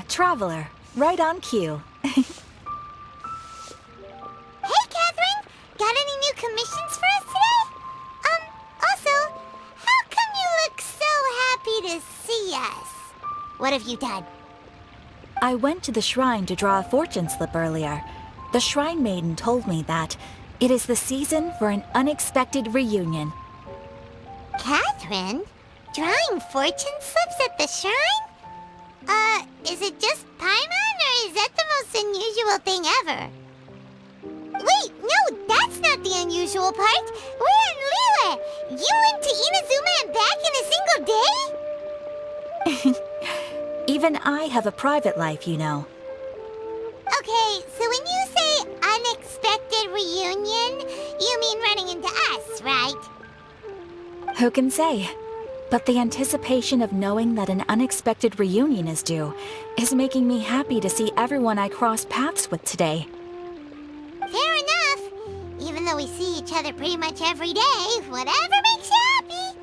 Traveler. Right on cue. Hey, Catherine! Got any new commissions for us today? Also, how come you look so happy to see us? What have you done? I went to the shrine to draw a fortune slip earlier. The shrine maiden told me that it is the season for an unexpected reunion. Catherine? Drawing fortune slips at the shrine? Is it just Paimon, or is that the most unusual thing ever? Wait, no, that's not the unusual part. We're in Liyue. You went to Inazuma and back in a single day? Even I have a private life, you know. Okay, so when you say unexpected reunion, you mean running into us, right? Who can say? But the anticipation of knowing that an unexpected reunion is due is making me happy to see everyone I crossed paths with today. Fair enough. Even though we see each other pretty much every day, whatever makes you happy.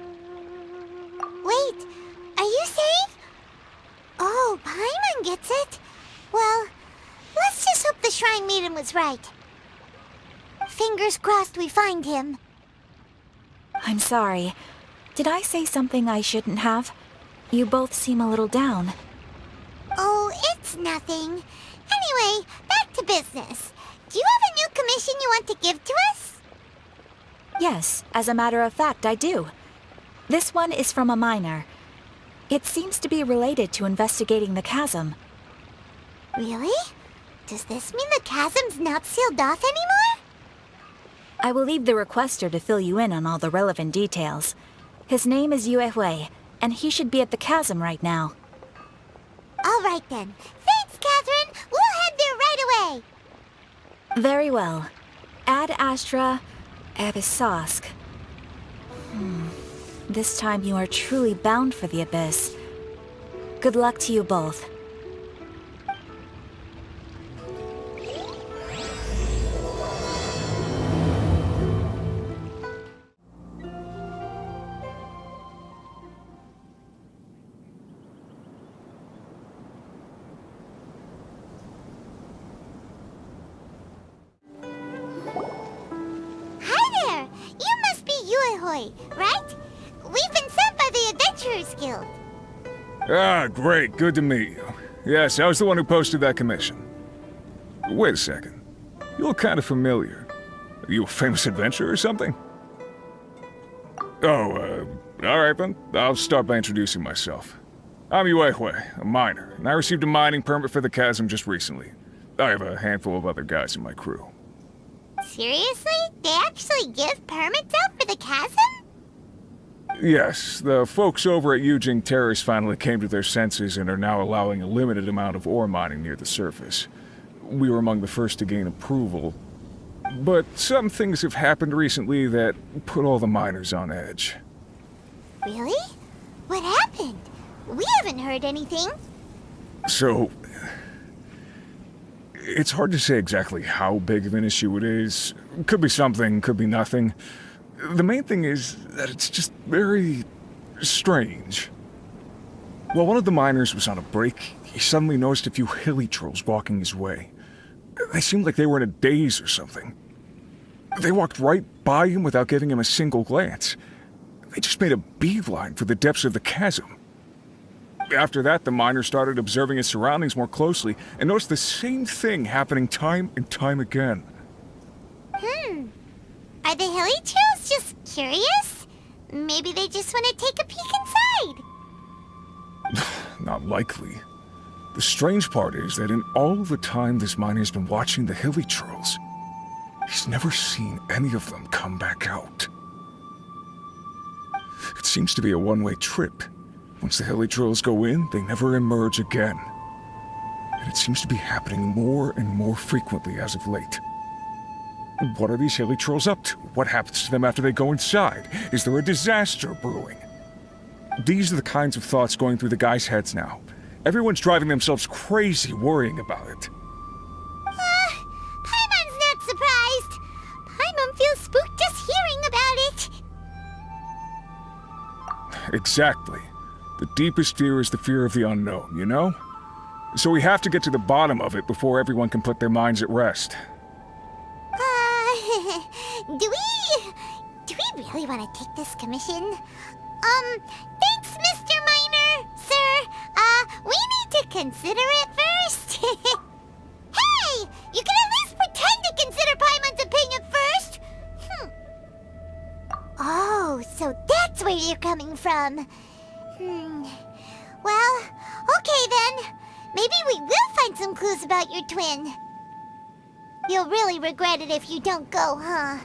Wait, are you safe? Oh, Paimon gets it. Well, let's just hope the Shrine Maiden was right. Fingers crossed we find him. I'm sorry. Did I say something I shouldn't have? You both seem a little down. Oh, it's nothing. Anyway, back to business. Do you have a new commission you want to give to us? Yes, as a matter of fact, I do. This one is from a miner. It seems to be related to investigating the chasm. Really? Does this mean the chasm's not sealed off anymore? I will leave the requester to fill you in on all the relevant details. His name is Yue Hui, and he should be at the chasm right now. All right then. Thanks, Catherine. We'll head there right away. Very well. Ad Astra Abyssosque. This time you are truly bound for the Abyss. Good luck to you both. Right? We've been sent by the Adventurers Guild. Ah, great. Good to meet you. Yes, I was the one who posted that commission. Wait a second. You look kind of familiar. Are you a famous adventurer or something? Oh, alright then. I'll start by introducing myself. I'm Yue Hui, a miner, and I received a mining permit for the chasm just recently. I have a handful of other guys in my crew. Seriously? They actually give permits out for the chasm? Yes, the folks over at Yujing Terrace finally came to their senses and are now allowing a limited amount of ore mining near the surface. We were among the first to gain approval, but some things have happened recently that put all the miners on edge. Really? What happened? We haven't heard anything. So, it's hard to say exactly how big of an issue it is. Could be something, could be nothing. The main thing is that it's just very strange. While one of the miners was on a break, he suddenly noticed a few hilly trolls walking his way. They seemed like they were in a daze or something. They walked right by him without giving him a single glance. They just made a beeline for the depths of the chasm. After that, the miner started observing his surroundings more closely and noticed the same thing happening time and time again. Are the hilly trolls just curious? Maybe they just want to take a peek inside. Not likely. The strange part is that in all the time this miner's been watching the hilly trolls, he's never seen any of them come back out. It seems to be a one-way trip. Once the hilly trolls go in, they never emerge again. And it seems to be happening more and more frequently as of late. What are these hilly trolls up to? What happens to them after they go inside? Is there a disaster brewing? These are the kinds of thoughts going through the guys' heads now. Everyone's driving themselves crazy worrying about it. Paimon's not surprised. Paimon feels spooked just hearing about it. Exactly. The deepest fear is the fear of the unknown, you know? So we have to get to the bottom of it before everyone can put their minds at rest. Do we really want to take this commission? Thanks, Mr. Miner, sir. We need to consider it first. Hey, you can at least pretend to consider Paimon's opinion first. Oh, so that's where you're coming from. Well, okay then. Maybe we will find some clues about your twin. You'll really regret it if you don't go, huh?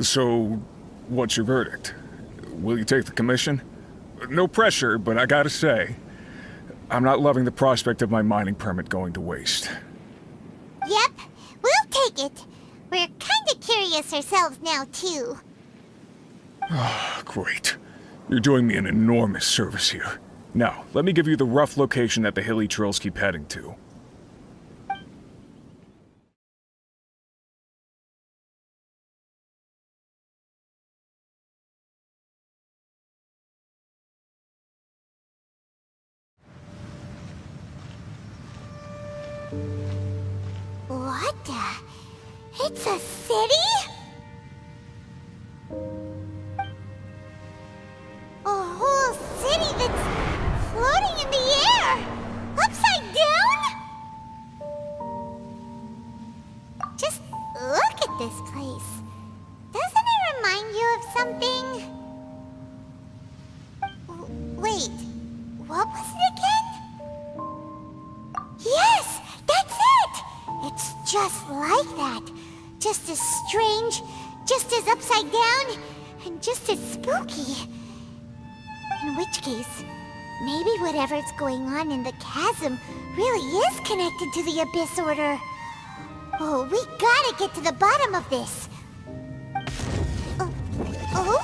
So, what's your verdict? Will you take the commission? No pressure, but I gotta say, I'm not loving the prospect of my mining permit going to waste. Yep, we'll take it. We're kinda curious ourselves now, too. Great. You're doing me an enormous service here. Now, let me give you the rough location that the hilly trails keep heading to. What the? It's a city? A whole city that's floating in the air? Upside down? Just look at this place. Doesn't it remind you of something? Wait, what was it again? Yes, that's it! It's just like that. Just as strange, just as upside down, and just as spooky. In which case, maybe whatever's going on in the chasm really is connected to the Abyss Order. Oh, we gotta get to the bottom of this. Oh?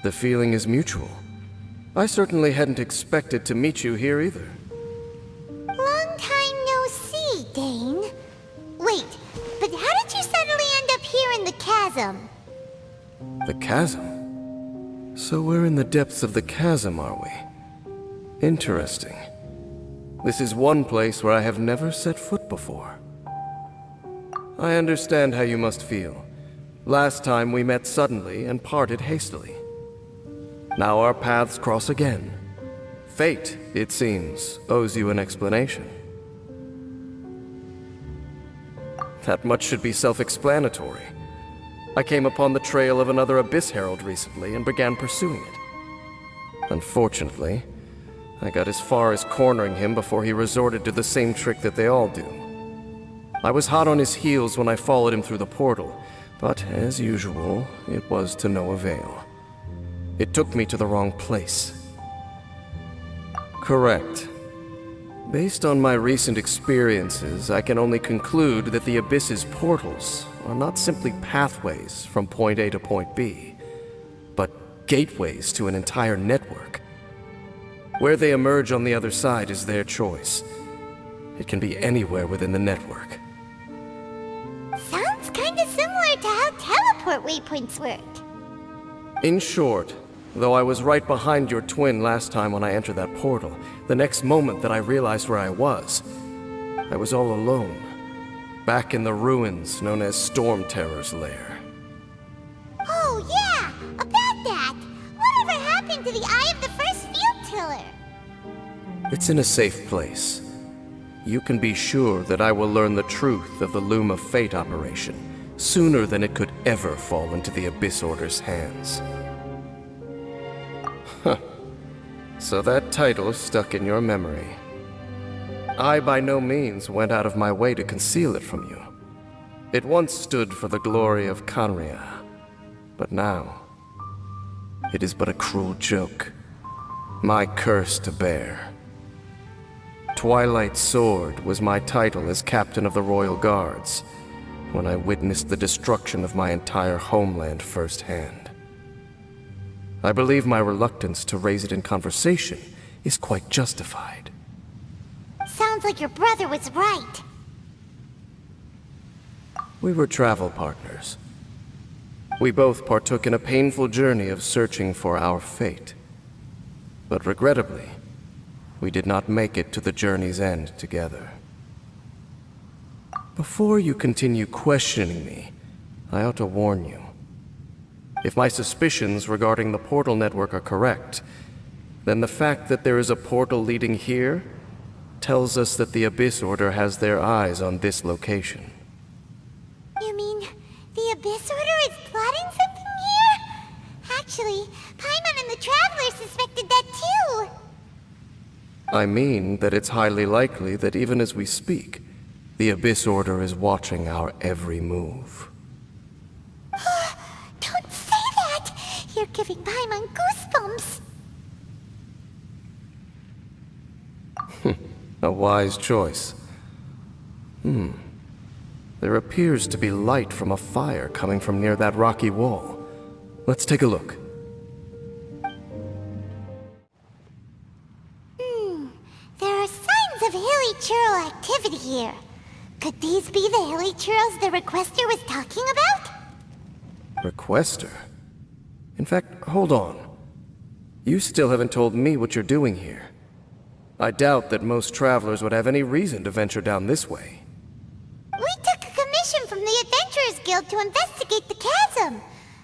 The feeling is mutual. I certainly hadn't expected to meet you here either. Long time no see, Dane. Wait, but how did you suddenly end up here in the chasm? The chasm? So we're in the depths of the chasm, are we? Interesting. This is one place where I have never set foot before. I understand how you must feel. Last time we met suddenly and parted hastily. Now our paths cross again. Fate, it seems, owes you an explanation. That much should be self-explanatory. I came upon the trail of another Abyss Herald recently and began pursuing it. Unfortunately, I got as far as cornering him before he resorted to the same trick that they all do. I was hot on his heels when I followed him through the portal, but as usual, it was to no avail. It took me to the wrong place. Correct. Based on my recent experiences, I can only conclude that the Abyss's portals are not simply pathways from point A to point B, but gateways to an entire network. Where they emerge on the other side is their choice. It can be anywhere within the network. Sounds kinda similar to how teleport waypoints work. In short, though I was right behind your twin last time when I entered that portal, the next moment that I realized where I was all alone, back in the ruins known as Storm Terror's lair. Oh yeah, about that! Whatever happened to the Eye of the First Field Tiller? It's in a safe place. You can be sure that I will learn the truth of the Loom of Fate operation sooner than it could ever fall into the Abyss Order's hands. So that title stuck in your memory. I by no means went out of my way to conceal it from you. It once stood for the glory of Kanria, but now it is but a cruel joke, my curse to bear. Twilight Sword was my title as captain of the Royal Guards when I witnessed the destruction of my entire homeland firsthand. I believe my reluctance to raise it in conversation is quite justified. Sounds like your brother was right. We were travel partners. We both partook in a painful journey of searching for our fate. But regrettably, we did not make it to the journey's end together. Before you continue questioning me, I ought to warn you. If my suspicions regarding the portal network are correct, then the fact that there is a portal leading here tells us that the Abyss Order has their eyes on this location. You mean the Abyss Order is plotting something here? Actually, Paimon and the Traveler suspected that too. I mean that it's highly likely that even as we speak, the Abyss Order is watching our every move. Don't say that! You're giving Paimon goosebumps. A wise choice. There appears to be light from a fire coming from near that rocky wall. Let's take a look. There are signs of hilly churl activity here. Could these be the hilly churls the Requester was talking about? Requester? In fact, hold on. You still haven't told me what you're doing here. I doubt that most travelers would have any reason to venture down this way. We took a commission from the Adventurers Guild to investigate the chasm.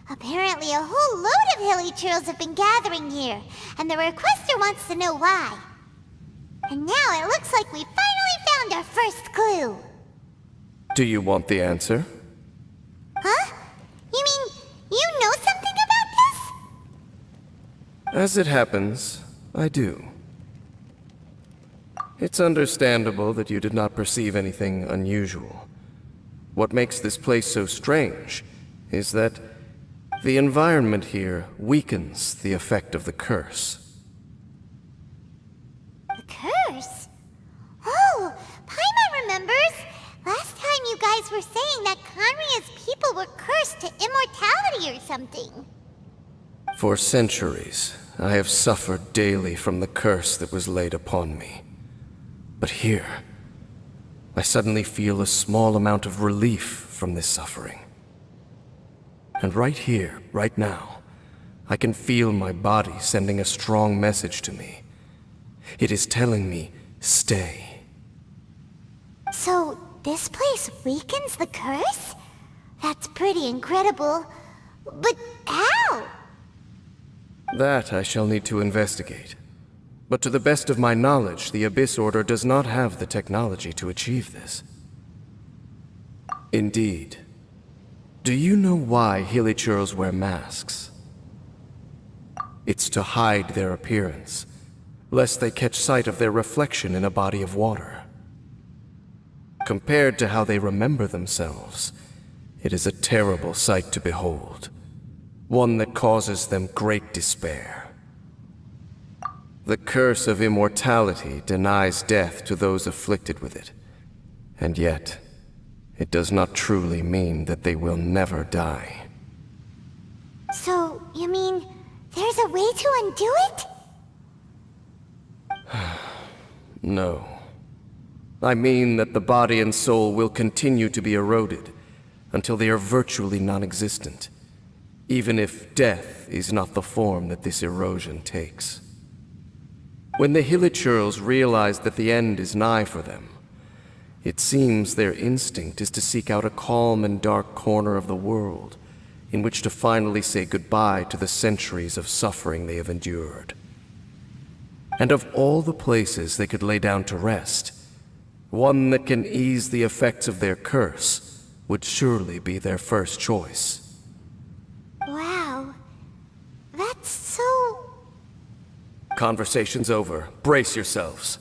Apparently a whole load of hilly churls have been gathering here, and the Requester wants to know why. And now it looks like we finally found our first clue. Do you want the answer? Huh? You mean you know something about this? As it happens, I do. It's understandable that you did not perceive anything unusual. What makes this place so strange is that the environment here weakens the effect of the curse. The curse? Oh, Paimon remembers! Last time you guys were saying that Conria's people were cursed to immortality or something. For centuries, I have suffered daily from the curse that was laid upon me. But here, I suddenly feel a small amount of relief from this suffering. And right here, right now, I can feel my body sending a strong message to me. It is telling me, stay. So, this place weakens the curse? That's pretty incredible. But how? That I shall need to investigate. But to the best of my knowledge, the Abyss Order does not have the technology to achieve this. Indeed. Do you know why Hilichurls wear masks? It's to hide their appearance, lest they catch sight of their reflection in a body of water. Compared to how they remember themselves, it is a terrible sight to behold, one that causes them great despair. The curse of immortality denies death to those afflicted with it, and yet, it does not truly mean that they will never die. So, you mean there's a way to undo it? No. I mean that the body and soul will continue to be eroded until they are virtually non-existent, even if death is not the form that this erosion takes. When the Hilichurls realize that the end is nigh for them, it seems their instinct is to seek out a calm and dark corner of the world in which to finally say goodbye to the centuries of suffering they have endured. And of all the places they could lay down to rest, one that can ease the effects of their curse would surely be their first choice. Wow. That's so... Conversation's over. Brace yourselves.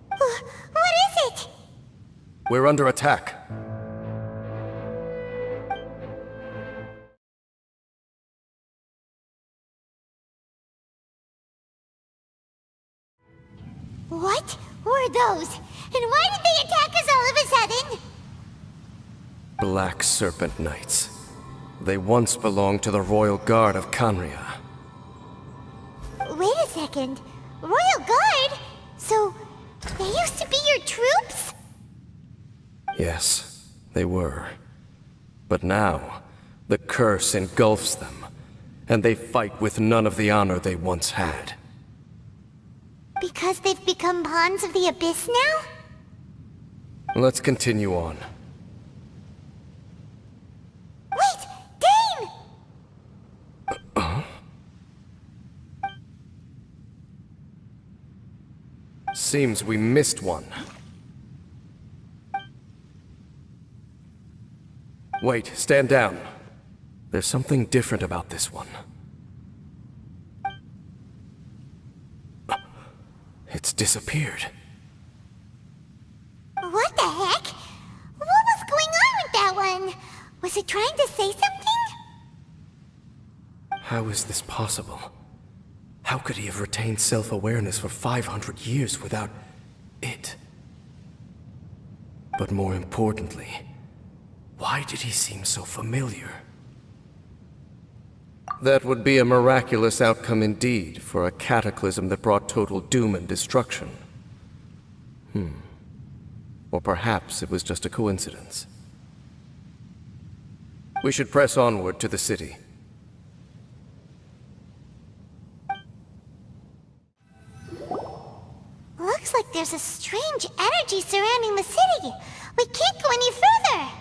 What is it? We're under attack. What were those? And why did they attack us all of a sudden? Black Serpent Knights. They once belonged to the Royal Guard of Canria. Wait a second. Royal Guard? So, they used to be your troops? Yes, they were. But now, The curse engulfs them, and they fight with none of the honor they once had. Because they've become pawns of the Abyss now? Let's continue on. Wait! Dane! Seems we missed one. Wait, stand down. There's something different about this one. It's disappeared. What the heck? What was going on with that one? Was it trying to say something? How is this possible? How could he have retained self-awareness for 500 years without it? But more importantly, why did he seem so familiar? That would be a miraculous outcome indeed for a cataclysm that brought total doom and destruction. Or perhaps it was just a coincidence. We should press onward to the city. Looks like there's a strange energy surrounding the city. We can't go any further.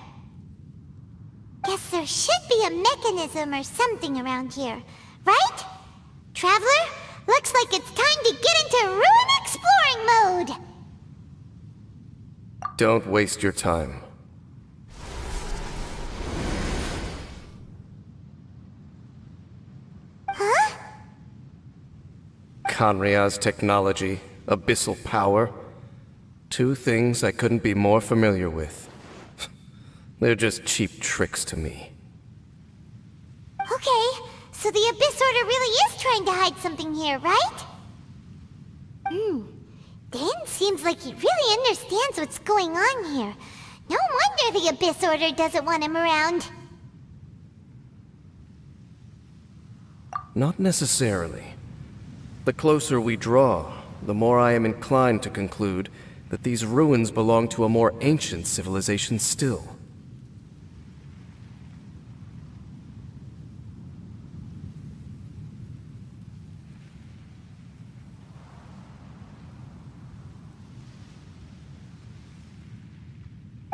Guess there should be a mechanism or something around here, right? Traveler, looks like it's time to get into ruin exploring mode. Don't waste your time. Huh? Conria's technology, abyssal power. Two things I couldn't be more familiar with. They're just cheap tricks to me. Okay, so the Abyss Order really is trying to hide something here, right? Dane seems like he really understands what's going on here. No wonder the Abyss Order doesn't want him around. Not necessarily. The closer we draw, the more I am inclined to conclude that these ruins belong to a more ancient civilization still.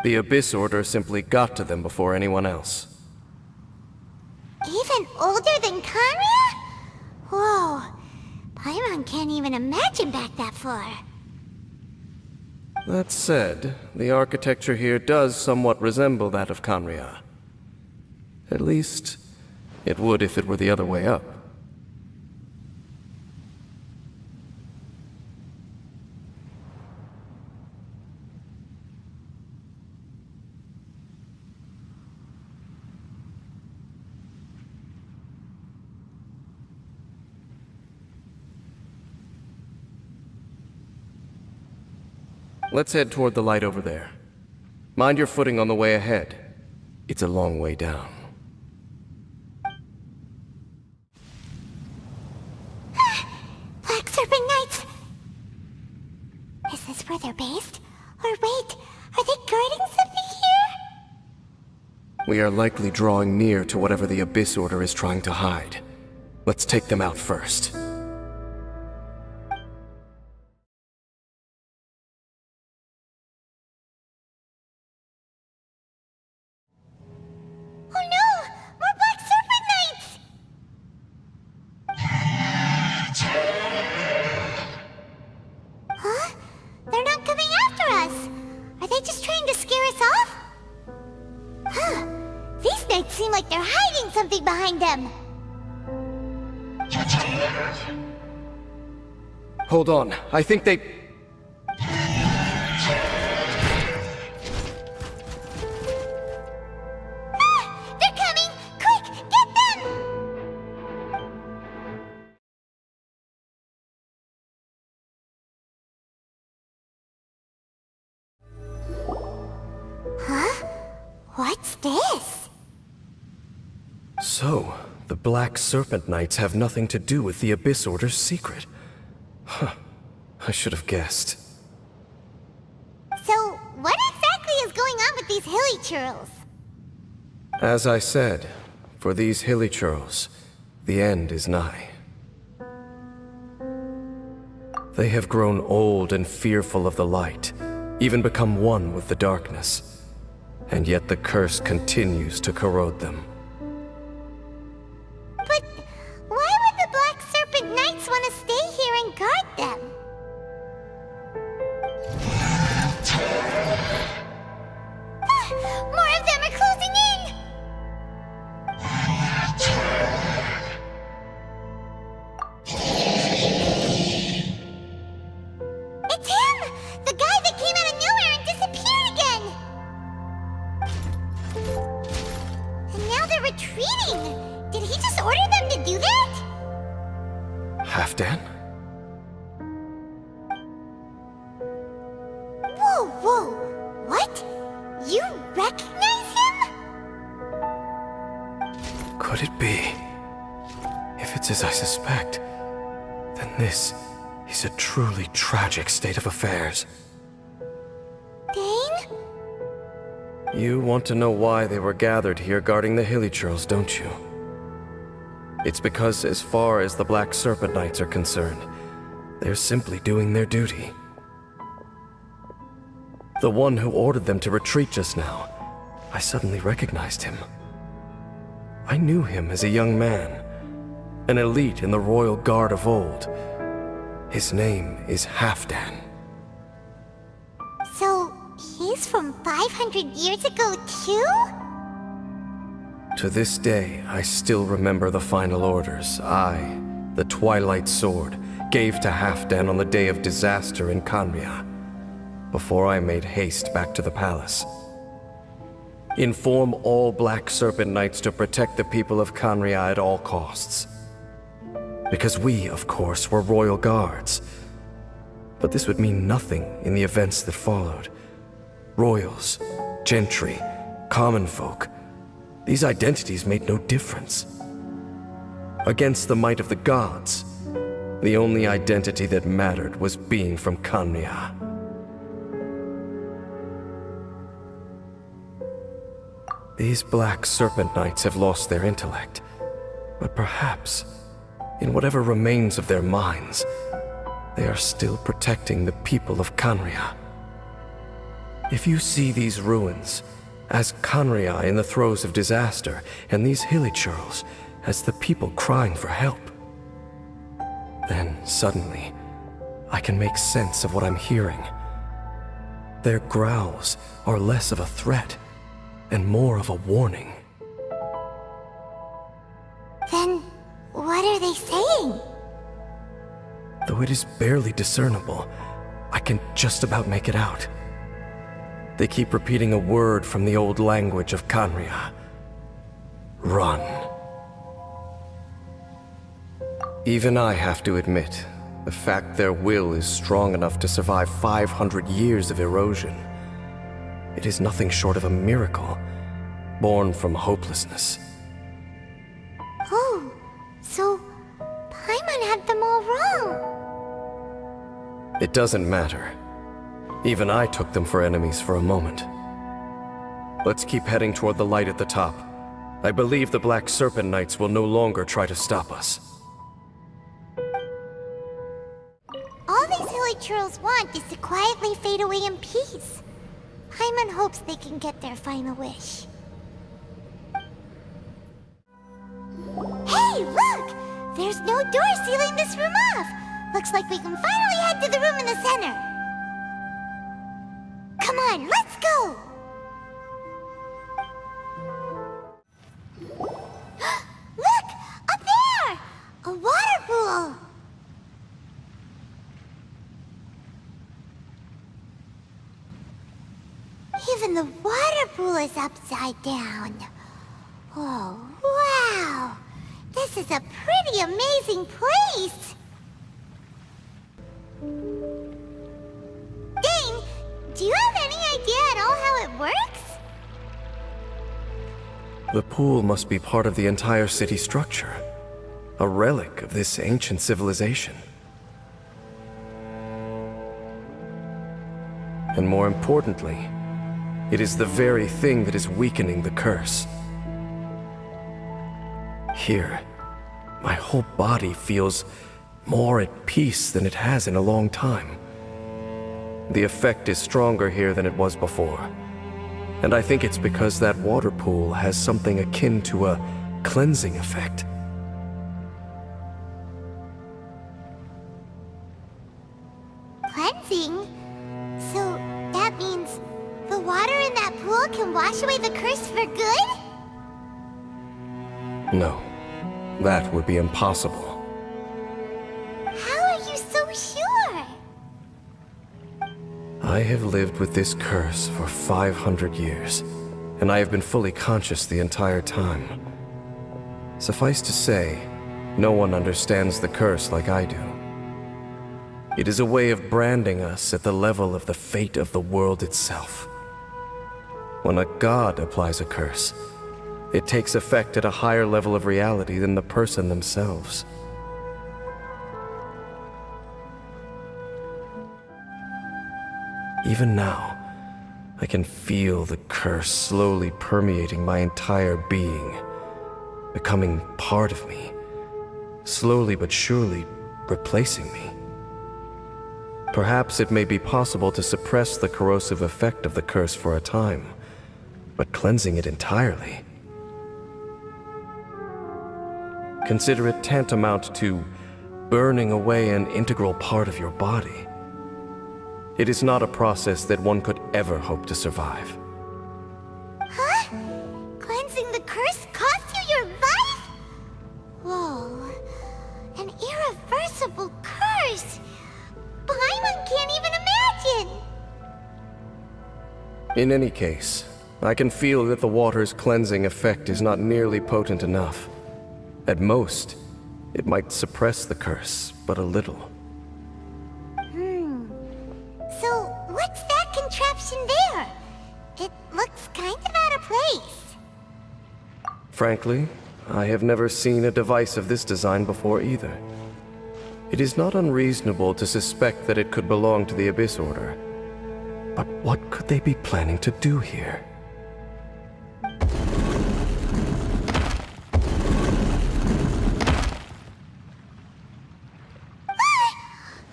The Abyss Order simply got to them before anyone else. Even older than Kanria? Whoa. Paimon can't even imagine back that far. That said, the architecture here does somewhat resemble that of Conria. At least, it would if it were the other way up. Let's head toward the light over there. Mind your footing on the way ahead. It's a long way down. Black Serpent Knights! Is this where they're based? Or wait, are they guarding something here? We are likely drawing near to whatever the Abyss Order is trying to hide. Let's take them out first. Oh no! More Black Serpent Knights! Huh? They're not coming after us! Are they just trying to scare us off? Huh. These knights seem like they're hiding something behind them. Hold on, I think they... They're coming! Quick, get them! Huh? What's this? So, the Black Serpent Knights have nothing to do with the Abyss Order's secret. Huh. I should have guessed. So, what exactly is going on with these hilly churls? As I said, For these hilly churls, the end is nigh. They have grown old and fearful of the light, even become one with the darkness, and yet the curse continues to corrode them. But why would the Black Serpent Knights want to stay here and guard them? More of them are closing in! It's him! The guy that came out of nowhere and disappeared again! And now they're retreating! Did he just order them to do that? Halfdan? Whoa, whoa! What? You recognize him? Could it be? If it's as I suspect, then this is a truly tragic state of affairs. Dane? You want to know why they were gathered here guarding the hilly churls, don't you? It's because as far as the Black Serpent Knights are concerned, they're simply doing their duty. The one who ordered them to retreat just now, I suddenly recognized him. I knew him as a young man, an elite in the royal guard of old. His name is Halfdan. So, he's from 500 years ago too? To this day, I still remember the final orders I, the Twilight Sword, gave to Halfdan on the day of disaster in Khaenri'ah, before I made haste back to the palace. Inform all Black Serpent Knights to protect the people of Khaenri'ah at all costs. Because we, of course, were royal guards. But this would mean nothing in the events that followed. Royals, gentry, common folk, these identities made no difference. Against the might of the gods, the only identity that mattered was being from Khaenri'ah. These Black Serpent Knights have lost their intellect, but perhaps, in whatever remains of their minds, they are still protecting the people of Khaenri'ah. If you see these ruins as Khaenri'ah in the throes of disaster, and these hilly churls as the people crying for help, then suddenly I can make sense of what I'm hearing. Their growls are less of a threat and more of a warning. Then, what are they saying? Though it is barely discernible, I can just about make it out. They keep repeating a word from the old language of Khaenri'ah. Run. Even I have to admit, the fact their will is strong enough to survive 500 years of erosion. It is nothing short of a miracle, born from hopelessness. Oh, so Paimon had them all wrong. It doesn't matter. Even I took them for enemies for a moment. Let's keep heading toward the light at the top. I believe the Black Serpent Knights will no longer try to stop us. All these hilly churls want is to quietly fade away in peace. Paimon hopes they can get their final wish. Hey, look! There's no door sealing this room off! Looks like we can finally head to the room in the center. Come on, let's go! Look! Up there! A water pool! Even the water pool is upside down. Oh, wow! This is a pretty amazing place! Dane, do you have any idea at all how it works? The pool must be part of the entire city structure. A relic of this ancient civilization. And more importantly, it is the very thing that is weakening the curse. Here, my whole body feels more at peace than it has in a long time. The effect is stronger here than it was before. And I think it's because that water pool has something akin to a cleansing effect. Cleansing? So that means the water in that pool can wash away the curse for good? No, that would be impossible. How are you so sure? I have lived with this curse for 500 years, and I have been fully conscious the entire time. Suffice to say, no one understands the curse like I do. It is a way of branding us at the level of the fate of the world itself. When a god applies a curse, it takes effect at a higher level of reality than the person themselves. Even now, I can feel the curse slowly permeating my entire being, becoming part of me, slowly but surely replacing me. Perhaps it may be possible to suppress the corrosive effect of the curse for a time, but cleansing it entirely. Consider it tantamount to burning away an integral part of your body. It is not a process that one could ever hope to survive. Huh? Cleansing the curse cost you your life? Whoa. An irreversible curse! Paimon can't even imagine! In any case, I can feel that the water's cleansing effect is not nearly potent enough. At most, it might suppress the curse, but a little. So, what's that contraption there? It looks kind of out of place. Frankly, I have never seen a device of this design before either. It is not unreasonable to suspect that it could belong to the Abyss Order. But what could they be planning to do here?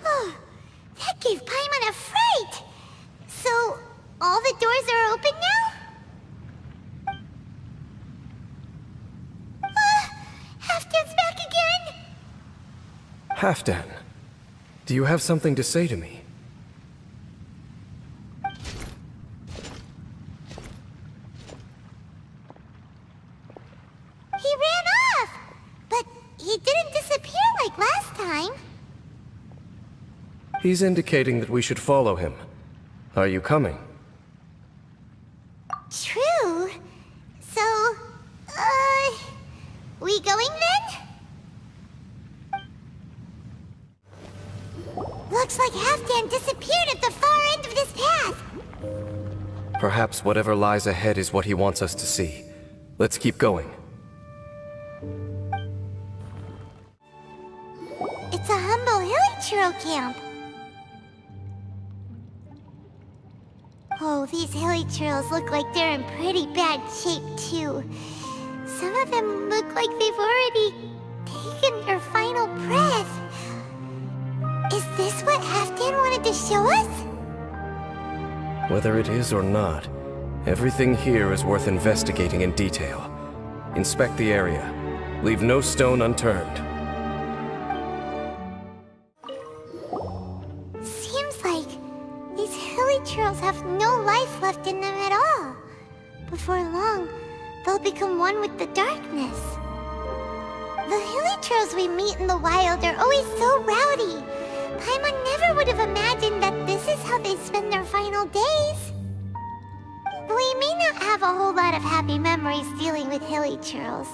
Oh, that gave Paimon a fright! So, all the doors are open now? Halfdan's back again! Halfdan, do you have something to say to me? He ran off! But he didn't disappear like last time. He's indicating that we should follow him. Are you coming? True. So, we going then? Looks like Halfdan disappeared at the far end of this path. Perhaps whatever lies ahead is what he wants us to see. Let's keep going. It's a humble Hilichurl camp. Oh, these Hilichurls look like they're in pretty bad shape, too. Some of them look like they've already taken their final breath. Is this what Halfdan wanted to show us? Whether it is or not, everything here is worth investigating in detail. Inspect the area. Leave no stone unturned. Seems like these Hilichurls have no life left in them at all. Before long, they'll become one with the darkness. The Hilichurls we meet in the wild are always so rowdy. Paimon never would have imagined that this is how they spend their final days. We may not have a whole lot of happy memories dealing with Hilichurls,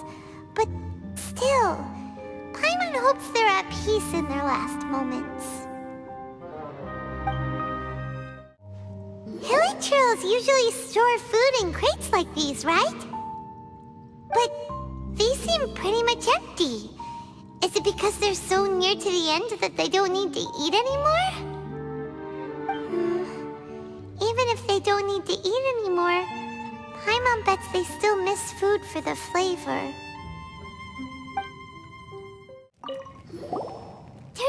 but still, Paimon hopes they're at peace in their last moments. Hilichurls usually store food in crates like these, right? But these seem pretty much empty. Is it because they're so near to the end that they don't need to eat anymore? Even if they don't need to eat anymore, Paimon bets they still miss food for the flavor.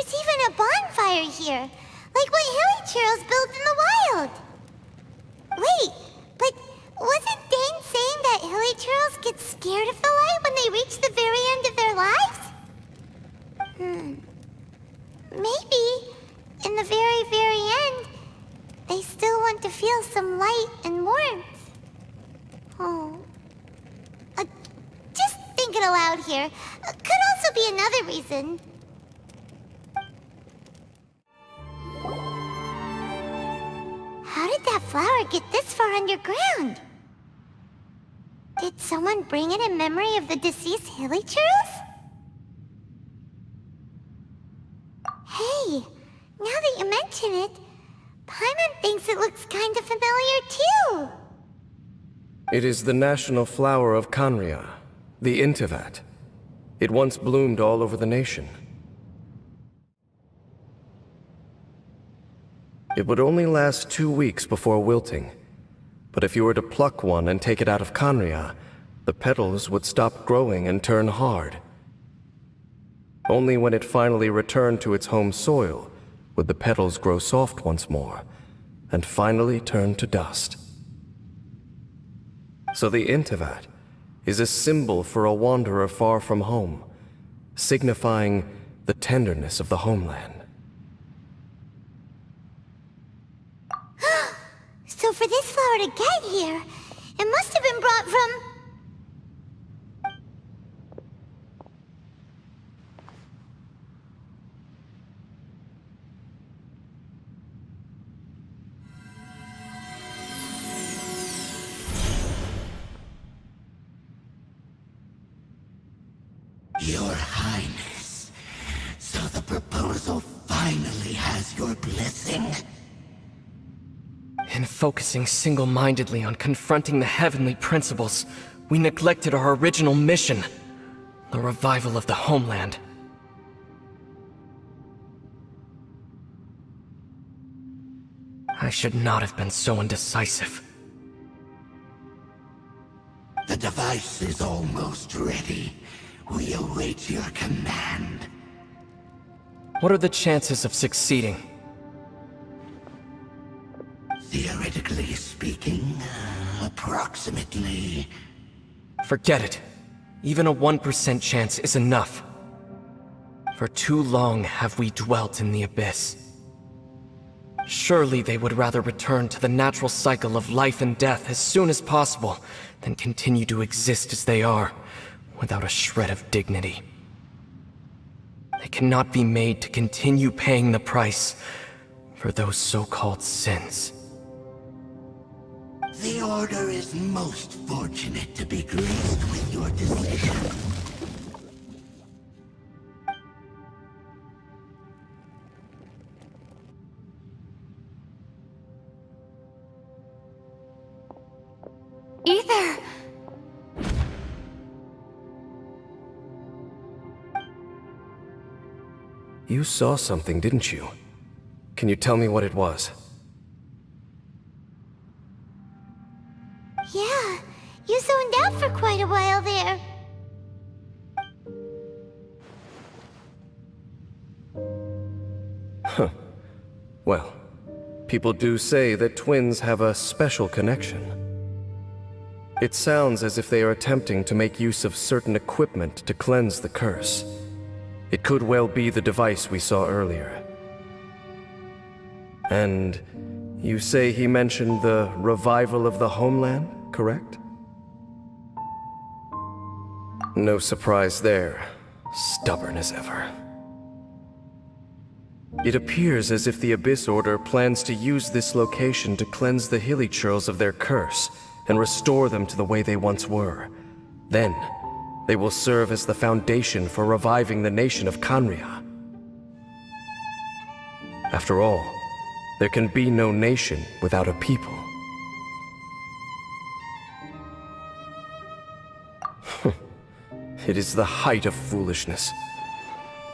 There's even a bonfire here, like what hilichurls built in the wild. Wait, but wasn't Dane saying that hilichurls get scared of the light when they reach the very end of their lives? Maybe, in the very, very end, they still want to feel some light and warmth. Oh. Just thinking aloud here. Could also be another reason. How did that flower get this far underground? Did someone bring it in memory of the deceased hilichurls? Hey, now that you mention it, Paimon thinks it looks kind of familiar too. It is the national flower of Canria, the Intivat. It once bloomed all over the nation. It would only last 2 weeks before wilting. But if you were to pluck one and take it out of Canria, the petals would stop growing and turn hard. Only when it finally returned to its home soil would the petals grow soft once more, and finally turn to dust. So the Intivat is a symbol for a wanderer far from home, signifying the tenderness of the homeland. So for this flower to get here, it must have been brought from... Your Highness, so the proposal finally has your blessing? In focusing single-mindedly on confronting the heavenly principles, we neglected our original mission, the revival of the homeland. I should not have been so indecisive. The device is almost ready. We await your command. What are the chances of succeeding? Theoretically speaking, approximately. Forget it. Even a 1% chance is enough. For too long have we dwelt in the abyss. Surely they would rather return to the natural cycle of life and death as soon as possible than continue to exist as they are, without a shred of dignity. They cannot be made to continue paying the price for those so-called sins. The Order is most fortunate to be graced with your decision. Ether! You saw something, didn't you? Can you tell me what it was? Yeah, you zoned out for quite a while there. Huh. Well, people do say that twins have a special connection. It sounds as if they are attempting to make use of certain equipment to cleanse the curse. It could well be the device we saw earlier. And you say he mentioned the revival of the homeland, correct? No surprise there. Stubborn as ever. It appears as if the Abyss Order plans to use this location to cleanse the hilichurls of their curse and restore them to the way they once were. Then, they will serve as the foundation for reviving the nation of Canria. After all, there can be no nation without a people. It is the height of foolishness.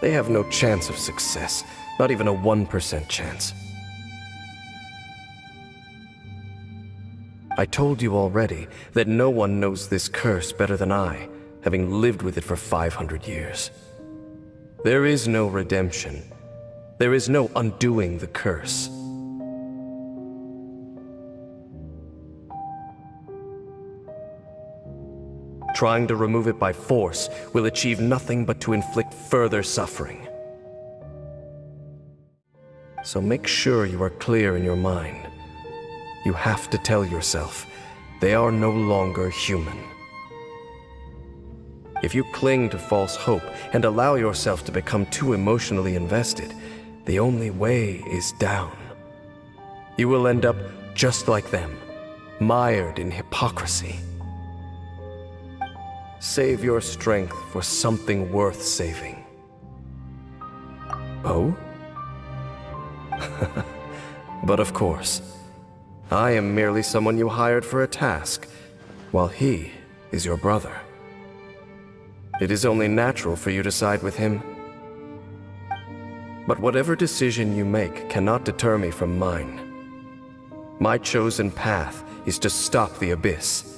They have no chance of success, not even a 1% chance. I told you already that no one knows this curse better than I, having lived with it for 500 years. There is no redemption, There is no undoing the curse. Trying to remove it by force will achieve nothing but to inflict further suffering. So make sure you are clear in your mind. You have to tell yourself, they are no longer human. If you cling to false hope and allow yourself to become too emotionally invested, the only way is down. You will end up just like them, mired in hypocrisy. Save your strength for something worth saving. Oh? But of course, I am merely someone you hired for a task, while he is your brother. It is only natural for you to side with him. But whatever decision you make cannot deter me from mine. My chosen path is to stop the Abyss.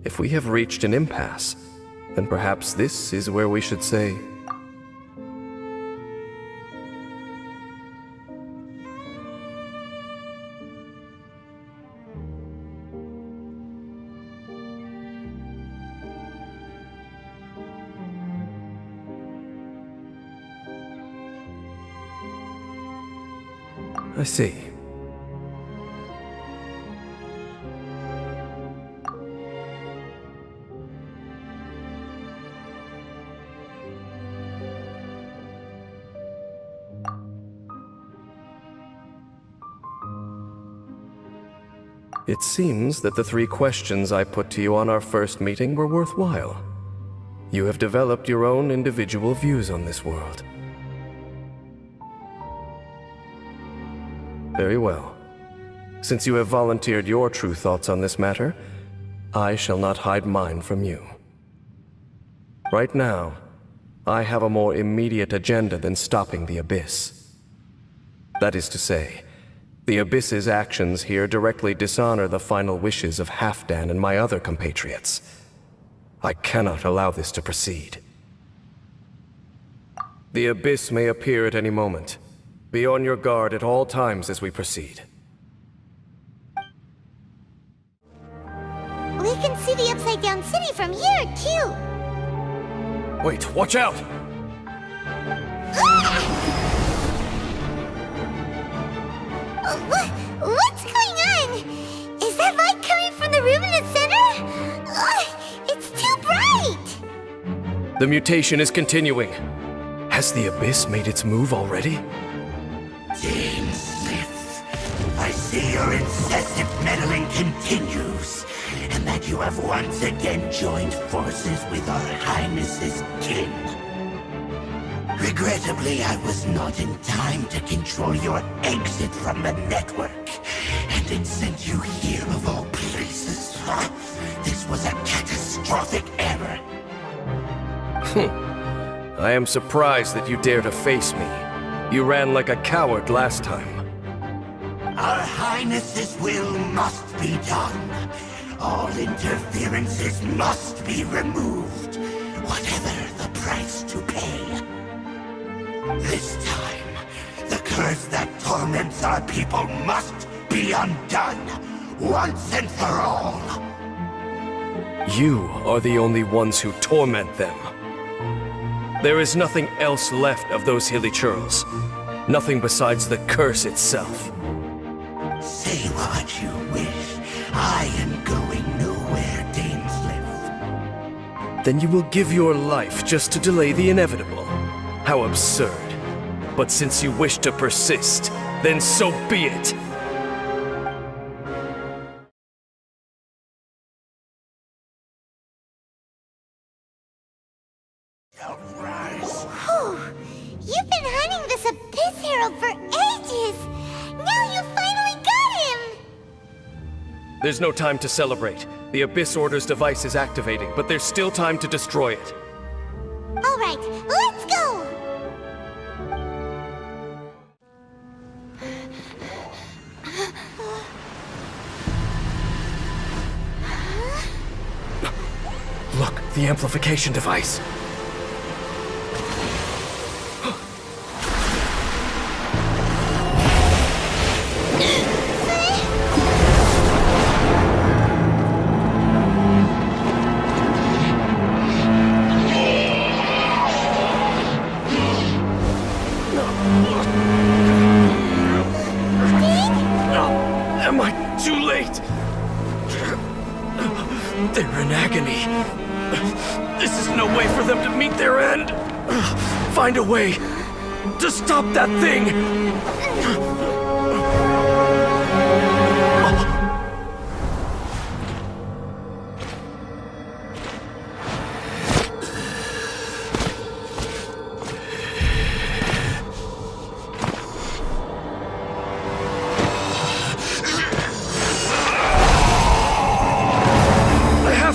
If we have reached an impasse, then perhaps this is where we should say, I see. It seems that the 3 questions I put to you on our first meeting were worthwhile. You have developed your own individual views on this world. Very well. Since you have volunteered your true thoughts on this matter, I shall not hide mine from you. Right now, I have a more immediate agenda than stopping the Abyss. That is to say, the Abyss's actions here directly dishonor the final wishes of Halfdan and my other compatriots. I cannot allow this to proceed. The Abyss may appear at any moment. Be on your guard at all times as we proceed. We can see the Upside Down City from here, too. Wait, watch out! What's going on? Is that light coming from the room in the center? It's too bright! The mutation is continuing. Has the Abyss made its move already? James Smith, I see your incessant meddling continues, and that you have once again joined forces with our Highness's kin. Regrettably, I was not in time to control your exit from the network, and it sent you here of all places. This was a catastrophic error. I am surprised that you dare to face me. You ran like a coward last time. Our Highness's will must be done. All interferences must be removed, whatever the price to pay. This time, the curse that torments our people must be undone, once and for all. You are the only ones who torment them. There is nothing else left of those hilly churls. Nothing besides the curse itself. Say what you wish. I am going nowhere, Dainsleif. Then you will give your life just to delay the inevitable. How absurd. But since you wish to persist, then so be it. Whew. You've been hunting this Abyss Herald for ages! Now you finally got him! There's no time to celebrate. The Abyss Order's device is activating, but there's still time to destroy it. Alright, let's go! Look, the amplification device. They're in agony. This is no way for them to meet their end. Find a way to stop that thing!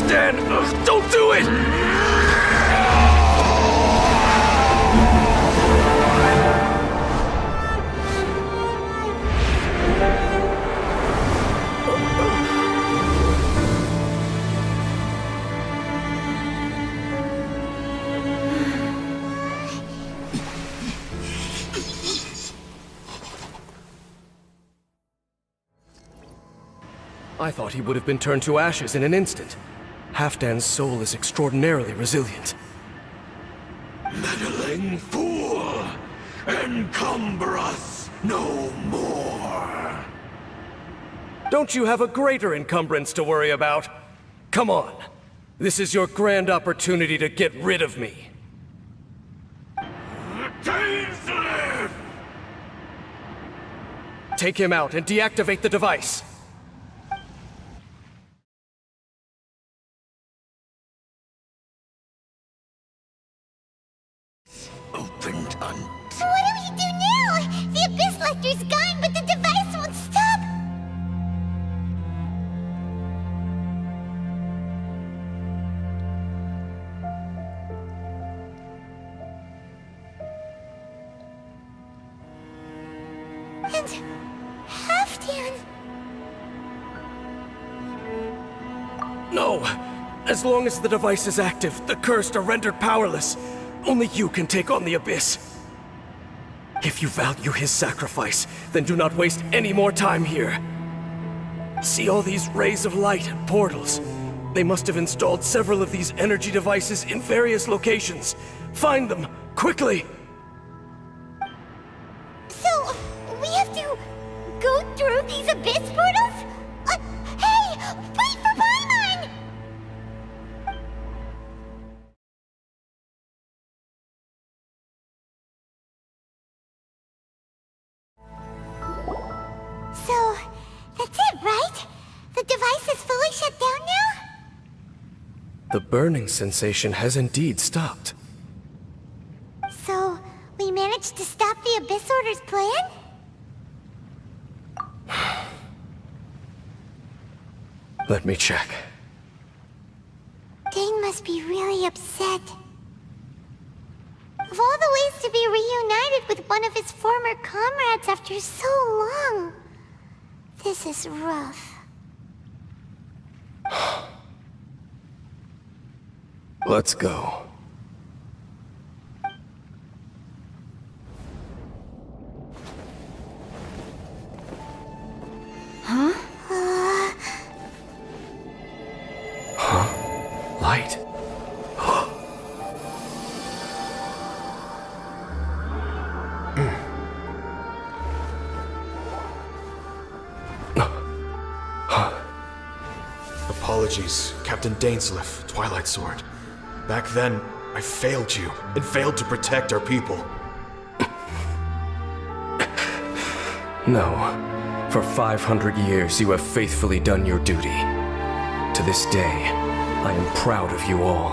Dan, don't do it! I thought he would have been turned to ashes in an instant. Halfdan's soul is extraordinarily resilient. Meddling fool! Encumber us no more! Don't you have a greater encumbrance to worry about? Come on. This is your grand opportunity to get rid of me. Dainsleif! Take him out and deactivate the device. Opened on... So what do we do now? The Abyss Lecter's gone, but the device won't stop! And... Halfdan... No! As long as the device is active, the cursed are rendered powerless. Only you can take on the Abyss. If you value his sacrifice, then do not waste any more time here. See all these rays of light and portals? They must have installed several of these energy devices in various locations. Find them, quickly! So, we have to go through these Abyss portals? Hey! Wait for Paimon! So, that's it, right? The device is fully shut down now? The burning sensation has indeed stopped. So, we managed to stop the Abyss Order's plan? Let me check. Dane must be really upset. Of all the ways to be reunited with one of his former comrades after so long, this is rough. Let's go. Light. Apologies, Captain Dainsleif, Twilight Sword. Back then, I failed you, and failed to protect our people. No. For 500 years, you have faithfully done your duty. To this day, I am proud of you all.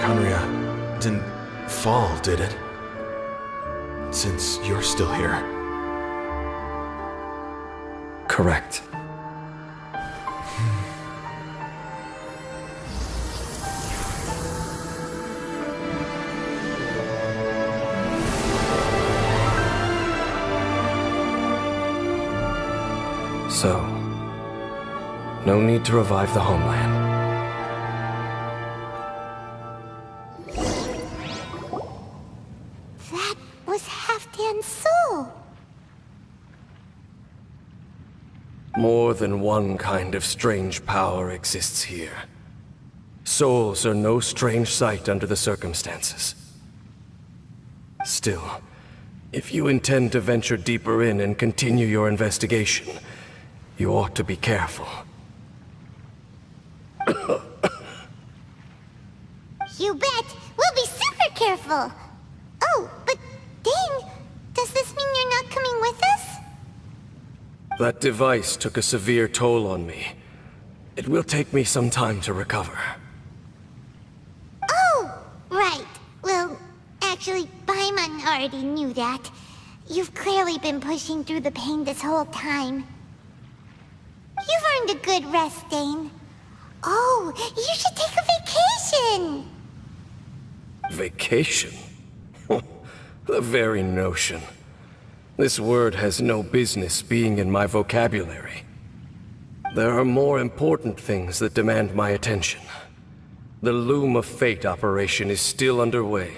Khaenri'ah didn't fall, did it? Since you're still here. Correct. So, no need to revive the homeland. That was Halfdan's soul. More than one kind of strange power exists here. Souls are no strange sight under the circumstances. Still, If you intend to venture deeper in and continue your investigation, you ought to be careful. You bet! We'll be super careful! Oh, but Dane, does this mean you're not coming with us? That device took a severe toll on me. It will take me some time to recover. Oh, right. Well, actually, Paimon already knew that. You've clearly been pushing through the pain this whole time. You've earned a good rest, Dane. Oh, you should take a vacation! Vacation? The very notion. This word has no business being in my vocabulary. There are more important things that demand my attention. The Loom of Fate operation is still underway.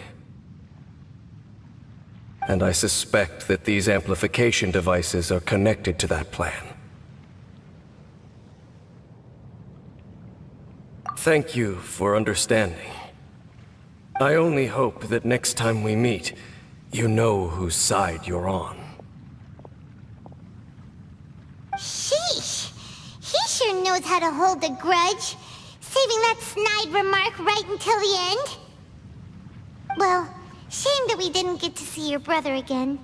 And I suspect that these amplification devices are connected to that plan. Thank you for understanding. I only hope that next time we meet, you know whose side you're on. Sheesh! He sure knows how to hold a grudge, saving that snide remark right until the end. Well, shame that we didn't get to see your brother again,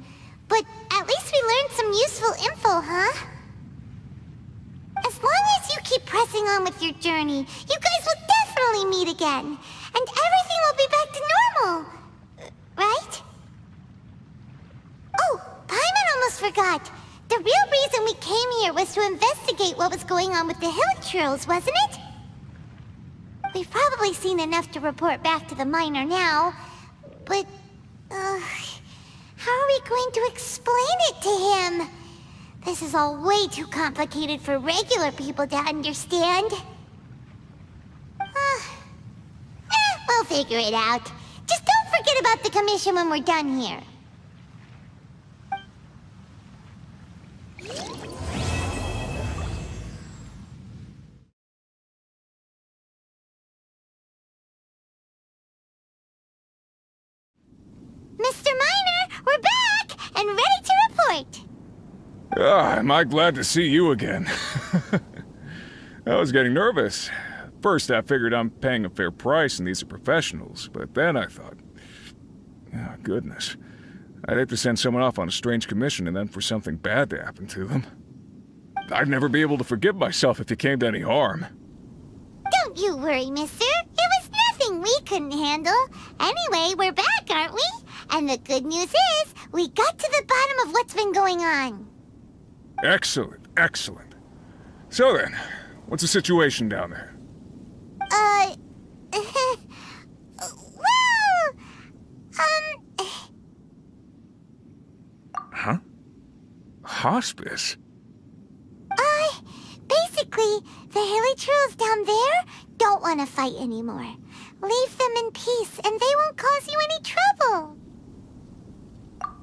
but at least we learned some useful info, huh? As long as you keep pressing on with your journey, you guys will definitely meet again, and everything will be back to normal. Right? Oh, Paimon almost forgot. The real reason we came here was to investigate what was going on with the Hilichurls, wasn't it? We've probably seen enough to report back to the miner now, but, how are we going to explain it to him? This is all way too complicated for regular people to understand. We'll figure it out. Just don't forget about the commission when we're done here. Mr. Miner, we're back and ready to report. Am I glad to see you again. I was getting nervous. First, I figured I'm paying a fair price and these are professionals, but then I thought, oh, goodness. I'd hate to send someone off on a strange commission and then for something bad to happen to them. I'd never be able to forgive myself if it came to any harm. Don't you worry, mister. It was nothing we couldn't handle. Anyway, we're back, aren't we? And the good news is, we got to the bottom of what's been going on. Excellent, excellent. So then, what's the situation down there? Huh? Hospice? Basically, the Hilichurls down there don't want to fight anymore. Leave them in peace, and they won't cause you any trouble.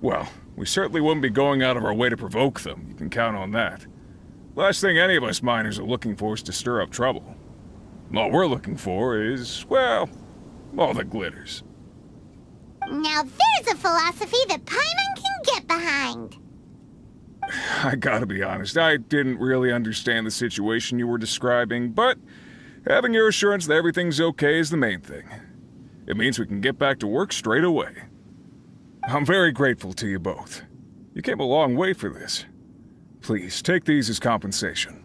Well, we certainly wouldn't be going out of our way to provoke them. You can count on that. Last thing any of us miners are looking for is to stir up trouble. All we're looking for is, well, all that glitters. Now there's a philosophy that Paimon can get behind. I gotta be honest, I didn't really understand the situation you were describing, but having your assurance that everything's okay is the main thing. It means we can get back to work straight away. I'm very grateful to you both. You came a long way for this. Please, take these as compensation.